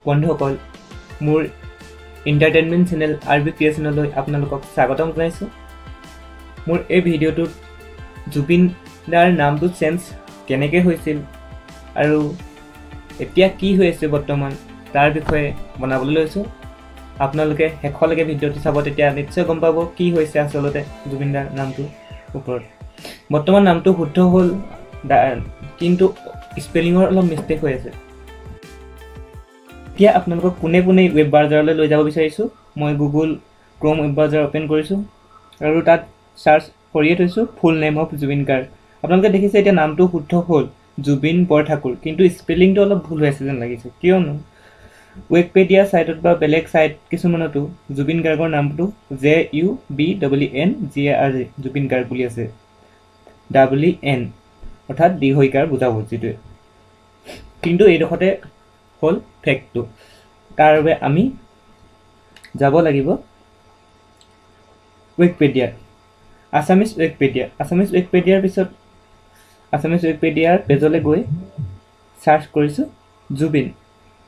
বন্ধুসকল মোৰ entertainment channel RB ক্ৰিয়েচনলৈ আপোনালোকক স্বাগতম জনাইছো মোৰ এই ভিডিঅ'টোত জুবিন দাৰ নামটো চেঞ্জ কেনেকৈ হৈছিল আৰু এতিয়া কি হৈ আছে বৰ্তমান তাৰ বিষয়ে বনাবলৈ লৈছো আপোনালোকে হেকলৈকে ভিডিঅ'টো চাব তেতিয়া নিশ্চয় গম পাব কি হৈছে আসলতে জুবিন দাৰ নামটো ওপৰত বৰ্তমান নামটো শুদ্ধ হ'ল কিন্তু স্পেলিঙৰ অলপ মিষ্টেক হৈ আছে এতিয়া আপোনালোকক কোনে কোনে ওয়েব ব্ৰাউজাৰলৈ লৈ যাব বিচাৰিছো মই Google Chrome web browser open কৰিছো আৰু তাত সাৰ্চ কৰিয়ে থৈছো full name of Zubeen Garg আপোনালোকে দেখিছে এতিয়া নামটো শুদ্ধ হ'ল জুবিন বৰঠাকুৰ কিন্তু স্পেলিংটো অলপ ভুল হৈ আছে যেন লাগিছে কিয়নো উইকিপিডিয়া সাইটত বা বেলেগ সাইট কিছুমানতো জুবিন গাৰ্গৰ নামটো JUBINGARG জুবিন গাৰ্গ বুলি আছে WN অৰ্থাৎ দীৰ্ঘইকাৰ বুজাব যিটোৱে কিন্তু এই দখতে হল ফেক্টটো তাৰ বাবে আমি যাব লাগিব উইকিপিডিয়া আসামিজ উইকিপিডিয়াৰ পিছত আসামিজ উইকিপিডিয়াৰ পেজলৈ গৈ সাৰ্চ কৰিছো জুবিন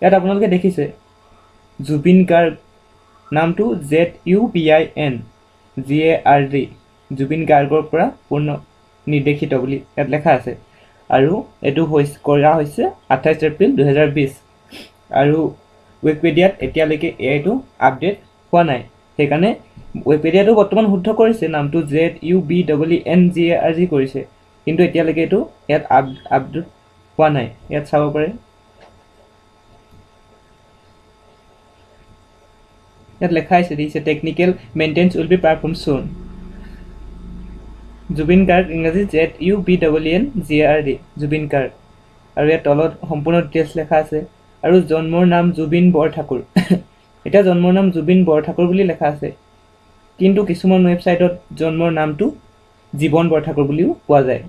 ইয়াত আপোনালোকে দেখিছে জুবিন গাৰ্গ নামটো ZUBINGARG জুবিন গাৰ্গৰ পৰা পূৰ্ণ নিৰ্দেশিত বুলি ইয়াত লেখা আছে আৰু এটো কৰা হৈছে 28 এপ্ৰিল 2020 আৰু উইকিপিডিয়াত এতিয়ালৈকে এইটো আপডেট হোৱা নাই সেইকাৰণে উইকিপিডিয়াটো বৰ্তমান শুদ্ধ কৰিছে নামটো ZUBINGARG কৰিছে কিন্তু এতিয়ালৈকে এইটো ইয়াত আপডেট হোৱা নাই ইয়াত চাব পাৰে ইয়াত লেখা আছে দিছে টেকনিক্যাল মেইনটেনেন্স উইল বি পাৰফৰ্মড সুন জুবিন গাৰ্গ ইংৰাজী ZUBINGARG জুবিন গাৰ্গ আৰু ইয়াত তলত সম্পূৰ্ণ ডিটেইলছ লেখা আছে আৰু জন্মৰ নাম জুবিন বৰঠাকুৰ এটা জন্মৰ নাম জুবিন বৰঠাকুৰ বুলি লেখা আছে কিন্তু কিছুমান ওয়েবসাইটত জন্মৰ নামটো জীবন বৰঠাকুৰ বুলিও পোৱা যায়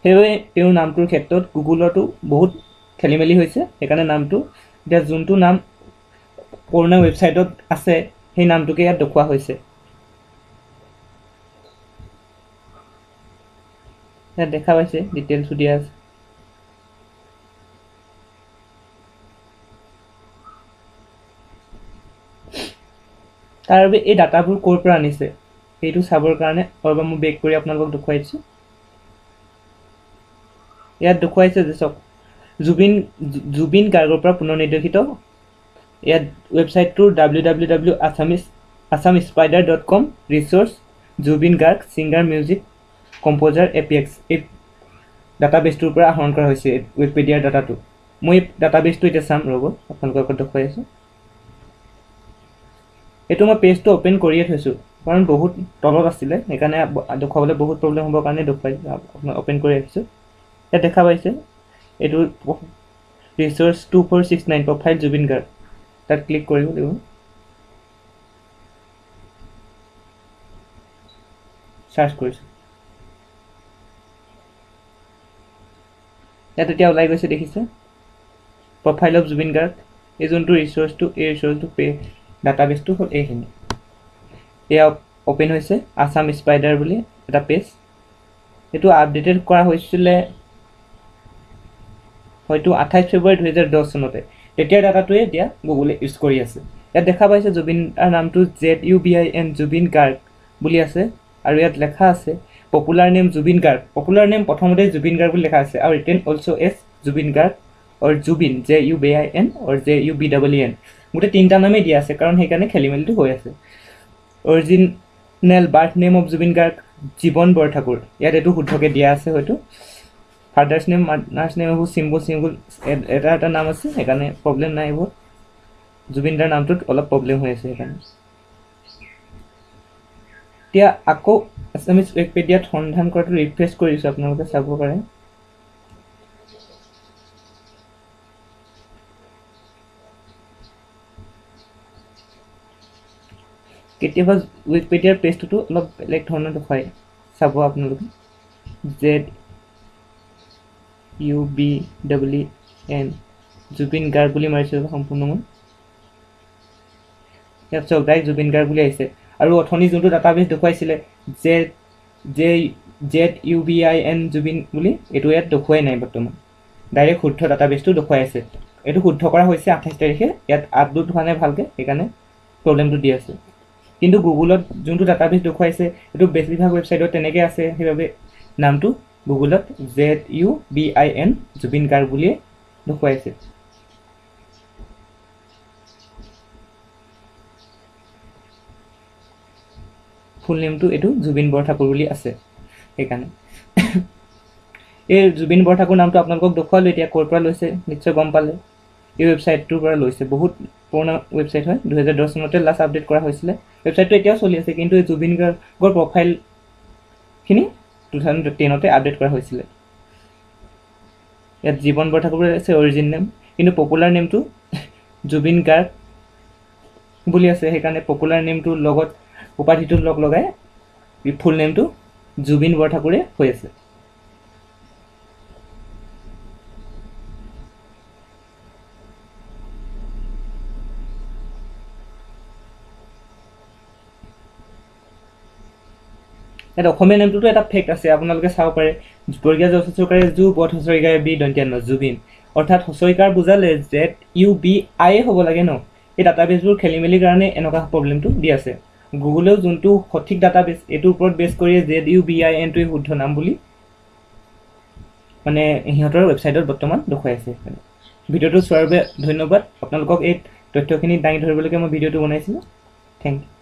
হেৱে তেওঁৰ নামটোৰ ক্ষেত্ৰত গুগলতো বহুত খেলিমেলি হৈছে সেইকাৰণে নামটো এতিয়া যোনটো নাম পুৰণা ওয়েবসাইটত আছে সেই নামটোকে ইয়াত দেখুৱা হৈছে ইয়াত দেখা পাইছে ডিটেইলছ দিয়া আছে তাৰ বাবে এই ডাটাবোৰ ক'ৰ পৰা আনিছে এইটো চাবৰ কাৰণে অলপ মই বেক কৰি আপোনালোকক দেখুৱাইছো ইয়াত দেখুৱাইছে যে সব জুবিন গাৰ্গৰ পৰা পুনৰ্নিৰ্দেশিত ইয়াত ওয়েবসাইটটোৰ www.assamspider.com resource Zubeen Garg singer music composer APX এই ডাটাবেছটোৰ পৰা আহৰণ কৰা হৈছে উইকিপিডিয়াৰ ডাটাটো মই ডাটাবেছটো এতিয়া চাম ৰব আপোনালোকক দেখুৱাই আছো এটো মই পেজটো ওপেন কৰিয়ে থৈছো কাৰণ বহুত তলত আছিল সেইকাৰণে দেখুৱাবলৈ বহুত প্ৰবলেম হ'ব কাৰণে দেখুৱাই আপোনাক ওপেন কৰি ৰাখিছো ইয়াত দেখা পাইছে এটো ৰিসোৰ্স 2469 প্ৰফাইল জুবিন গাৰ্গ তাত ক্লিক কৰিব লাগিব সাৰ্চ কৰিছো ইয়াত এতিয়া ওলাই গৈছে দেখিছে প্ৰফাইল অফ জুবিন গাৰ্গ এই যোনটো ৰিসোৰ্সটো এই ৰিসোৰ্সটো ডাটাবেছটো হ'ল এইখিনি এয়া ওপেন হৈছে আসাম স্পাইডাৰ বুলি এটা পেজ এটো আপডেটেড কৰা হৈছিল হয়তো 28 ফেব্ৰুৱাৰী 2010 চনতে তেতিয়া ডাটাটোৱে এতিয়া গুগলে ইউজ কৰি আছে ইয়াত দেখা পাইছে জুবিনৰ নামটো ZUBIN জুবিন গাৰ্গ বুলি আছে আৰু ইয়াত লেখা আছে popular name Zubeen Garg popular name প্ৰথমতে জুবিন গাৰ্গ বুলি লেখা আছে আৰু ৰিটেন অলসো এস Zubeen Garg or Zubeen JUBIN or JUBIN মুঠে তিনটা নামে দিয়া আছে কাৰণ সেইকাৰণে খেলিমেলিটো হৈ আছে original birth name of Zubeen Garg Jiban Borthakur ইয়াত এটো শুদ্ধকে দিয়া আছে হয়তো ফাদাৰ্স নেম মাদাৰ্স নেম হু সিম্বল এটা নাম আছে সেইকাৰণে প্ৰবলেম নাই বহুত জুবিন দাৰ নামটোত অলপ প্ৰবলেম হৈ আছে সেইকাৰণে এতিয়া আকৌ আসামিজ উইকিপিডিয়াত সন্ধান কৰাটো ৰিফ্ৰেছ কৰিছো আপোনালোকে চাব পাৰে কেতিয়াবা উইকিপিডিয়াৰ পেজটো অলপ বেলেগ ধৰণৰ দেখায় চাব আপোনালোকে ZUBIN জুবিন গাৰ্গ বুলি মাৰিছে সম্পূৰ্ণ ইয়াত চব গাই জুবিন গাৰ্গ বুলি আহিছে আৰু অথনি যোনটো ডাটাবেছ দেখুৱাইছিলে ZUBIN জুবিন বুলি এটো ইয়াত দেখুৱাই নাই বৰ্তমান ডাইৰেক্ট শুদ্ধ ডাটাবেছটো দেখুৱাই আছে এইটো শুদ্ধ কৰা হৈছে 28 তাৰিখে, ইয়াত আপলোড হোৱা নাই ভালকৈ, সেইকাৰণে প্ৰব্লেমটো দি আছে। কিন্তু গুগলত যোনটো ডাটাবেছ দেখুৱাইছে এইটো বেছিভাগ ৱেবছাইটত তেনেকৈ আছে, সেইবাবে নামটো গুগলত ZUBIN জুবিন গাৰ্গ বুলিয়ে দেখুৱাইছে। ফুল নেমটো এইটো জুবিন বৰঠাকুৰ বুলি আছে, সেইকাৰণে এই জুবিন বৰঠাকুৰ নামটো আপোনালোকক দেখুৱালোঁ। এতিয়া ক'ৰ পৰা লৈছে নিশ্চয় গম পালে, এই ৱেবছাইটটোৰ পৰা লৈছে। বহুত পুৰণা ৱেবছাইট হয়, 2010 চনতে লাষ্ট আপডেট কৰা হৈছিলে। ৱেবছাইটটো এতিয়াও চলি আছে, কিন্তু এই জুবিন গাৰ্গৰ প্ৰফাইলখিনি 2010তে আপডেট কৰা হৈছিলে। ইয়াত জীৱন বৰঠাকুৰ আছে অৰিজিন নেম, কিন্তু পপুলাৰ নেমটো জুবিন গাৰ্গ বুলি আছে, সেইকাৰণে পপুলাৰ নেমটোৰ লগত উপাধিটো লগাই ফুল নেমটো জুবিন বৰঠাকুৰে হৈ আছে। ইয়াত অসমীয়া নেমটোতো এটা ফেক্ট আছে, আপোনালোকে চাব পাৰে। বৰ্গীয়া জ চৰকাৰে জু বধ হচৰিকাৰে বি দন্ত্যান্ন জুবিন, অৰ্থাৎ হচৰিকাৰ বুজালে ZUBI হ'ব লাগে ন। এই ডাটাবেছবোৰ খেলি মেলিৰ কাৰণে এনেকুৱা প্ৰব্লেমটো দি আছে। গুগলেও যোনটো সঠিক ডাটাবেছ এইটোৰ ওপৰত বেছ কৰিয়ে ZUBINটোৱে শুদ্ধ নাম বুলি মানে সিহঁতৰ ৱেবছাইটত বৰ্তমান দেখুৱাই আছে। ভিডিঅ'টো চোৱাৰ বাবে ধন্যবাদ। আপোনালোকক এই তথ্যখিনি দাঙি ধৰিবলৈকে মই ভিডিঅ'টো বনাইছিলোঁ। Thank U.